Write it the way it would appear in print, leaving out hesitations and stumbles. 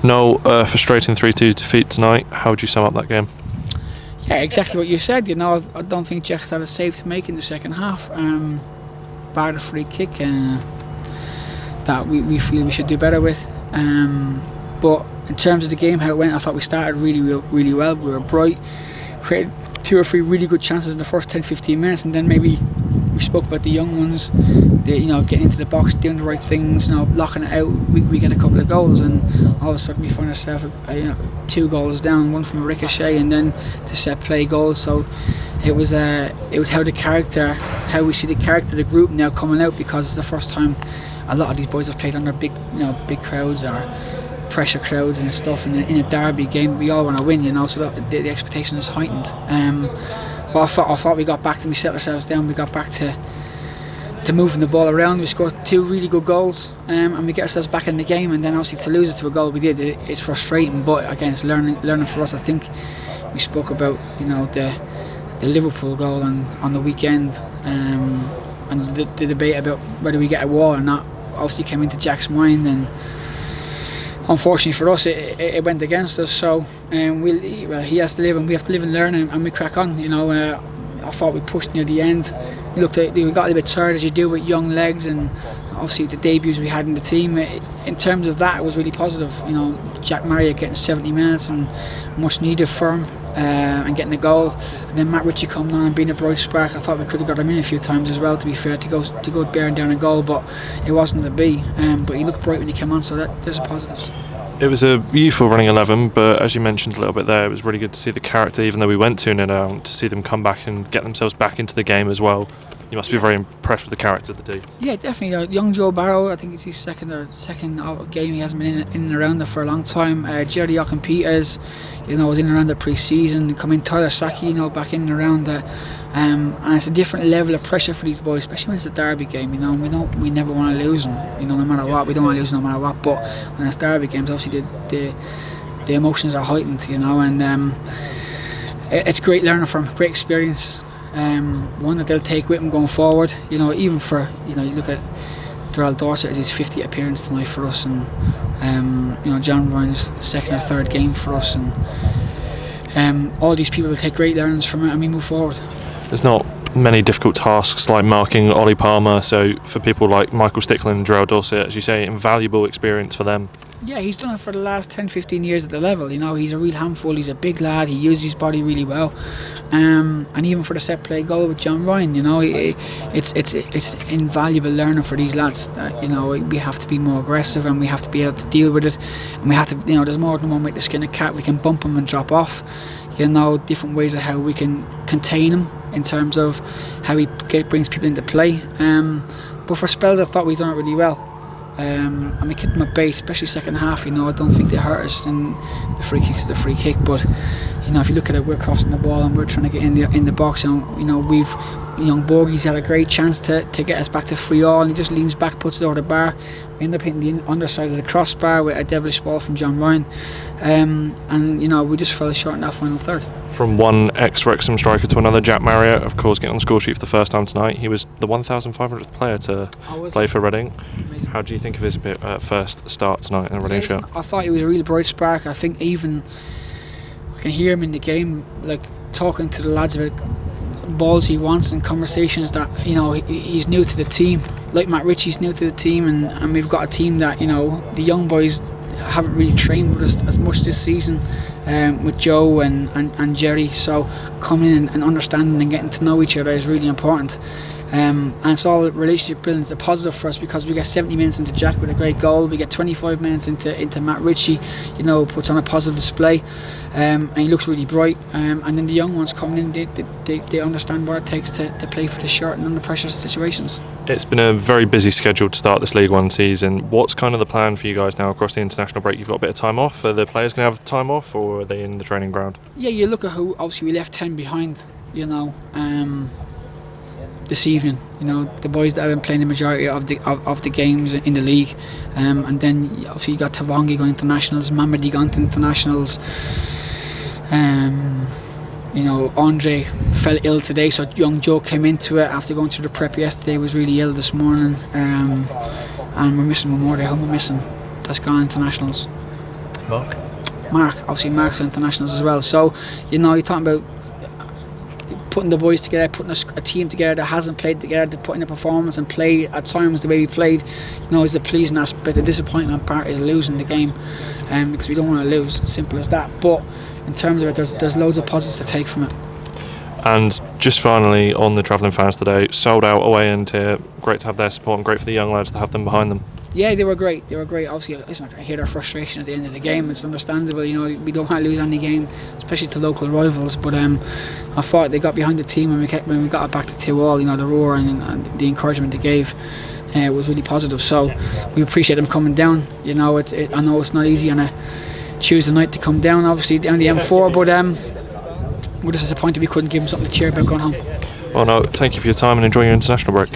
Noel, frustrating 3-2 defeat tonight. How would you sum up that game? Yeah, exactly what you said. I don't think Jack had a save to make in the second half. Bar the free kick that we feel we should do better with. But in terms of the game, how it went, I thought we started really well. We were bright, created 2 or 3 really good chances in the first 10-15 minutes, and then maybe we spoke about the young ones, getting into the box, doing the right things, locking it out. We get a couple of goals, and all of a sudden we find ourselves 2 goals down, one from a ricochet, and then the set play goal. So it was how we see the character of the group now coming out, because it's the first time a lot of these boys have played under big crowds or pressure crowds and stuff. In a derby game, we all want to win, so the expectation is heightened. But I thought we got back to, we set ourselves down, we got back to moving the ball around. We scored 2 really good goals, and we get ourselves back in the game. And then obviously to lose it to a goal we did, it's frustrating. But again, it's learning for us. I think we spoke about the Liverpool goal on the weekend, and the debate about whether we get a wall or not obviously came into Jack's mind, and unfortunately for us it went against us. So he has to live and we have to live and learn, and we crack on. I thought we pushed near the end. We got a little bit tired, as you do with young legs, and obviously the debuts we had in the team. In terms of that, it was really positive. Jack Marriott getting 70 minutes and much needed for him, and getting a goal. And then Matt Ritchie coming on and being a bright spark. I thought we could have got him in a few times as well, to be fair, to go bearing down a goal, but it wasn't to be. But he looked bright when he came on, so there's a positives. It was a youthful running 11, but as you mentioned a little bit there, it was really good to see the character, even though we went 2-0 down, to see them come back and get themselves back into the game as well. You must be very impressed with the character of the team. Yeah, definitely. Young Joe Barrow, I think it's his second game. He hasn't been in and around there for a long time. Jerry Ocken-Peters, was in and around the pre-season. Come in Tyler Saki, back in and around there. And it's a different level of pressure for these boys, especially when it's a derby game. We never want to lose them. No matter what, we don't want to lose no matter what. But when it's derby games, obviously the emotions are heightened. And it's great learning from, great experience. One that they'll take with them going forward. Even for you look at Darrell Dorset as his 50th appearance tonight for us, and John Ryan's 2nd or 3rd game for us, and all these people will take great learnings from it, and we move forward. There's not many difficult tasks like marking Ollie Palmer, so for people like Michael Stickland and Darrell Dorset, as you say, invaluable experience for them. Yeah, he's done it for the last 10-15 years at the level. He's a real handful. He's a big lad. He uses his body really well, and even for the set play goal with John Ryan, it's invaluable learning for these lads. We have to be more aggressive, and we have to be able to deal with it, and we have to. There's more than one way to skin a cat. We can bump him and drop off. Different ways of how we can contain him in terms of how he brings people into play. But for spells, I thought we've done it really well. And we kept them at bay, especially second half. I don't think they hurt us. And the free kick is the free kick, but if you look at it, we're crossing the ball and we're trying to get in the box. And we've young Borgie's had a great chance to get us back to 3-3, and he just leans back, puts it over the bar. We end up hitting the underside of the crossbar with a devilish ball from John Ryan, and we just fell short in that final third. From one ex-Wrexham striker to another, Jack Marriott, of course, getting on the score sheet for the first time tonight. He was the 1,500th player to play for Reading. Amazing. How do you think of his first start tonight in a Reading shirt? I thought he was a really bright spark. I think even I can hear him in the game, talking to the lads about balls he wants and conversations that he's new to the team. Like Matt Ritchie's new to the team, and we've got a team that the young boys haven't really trained with us as much this season, with Joe and Jerry. So coming in and understanding and getting to know each other is really important. And it's all relationship building. It's a positive for us because we get 70 minutes into Jack with a great goal. We get 25 minutes into Matt Ritchie, puts on a positive display, and he looks really bright. And then the young ones coming in, they understand what it takes to play for the shirt and under pressure situations. It's been a very busy schedule to start this League One season. What's kind of the plan for you guys now across the international break? You've got a bit of time off. Are the players going to have time off, or are they in the training ground? Yeah, you look at who obviously we left 10 behind. This evening, the boys that have been playing the majority of the games in the league, and then obviously you got Tavangi going internationals, Mamadi going to internationals. Andre fell ill today, so young Joe came into it after going through the prep yesterday. Was really ill this morning, and we're missing one more there. Who am I missing? That's gone internationals. Mark? Obviously Mark's internationals as well. So, you know, you're talking about putting the boys together, putting a team together that hasn't played together, to put in a performance and play at times the way we played, you know, is the pleasing aspect. The disappointing part is losing the game, because we don't want to lose. Simple as that. But in terms of it, there's loads of positives to take from it. And just finally, on the travelling fans today, sold out away end here. Great to have their support and great for the young lads to have them behind them. Yeah, they were great. Obviously, it's not going to hear their frustration at the end of the game. It's understandable. You know, we don't want to lose any game, especially to local rivals. But I thought they got behind the team when we got it back to 2-2. You know, the roar and the encouragement they gave was really positive. So we appreciate them coming down. You know, I know it's not easy on a Tuesday night to come down. Obviously, on the M4, but we're just disappointed we couldn't give them something to cheer about going home. Well, no, thank you for your time and enjoy your international break.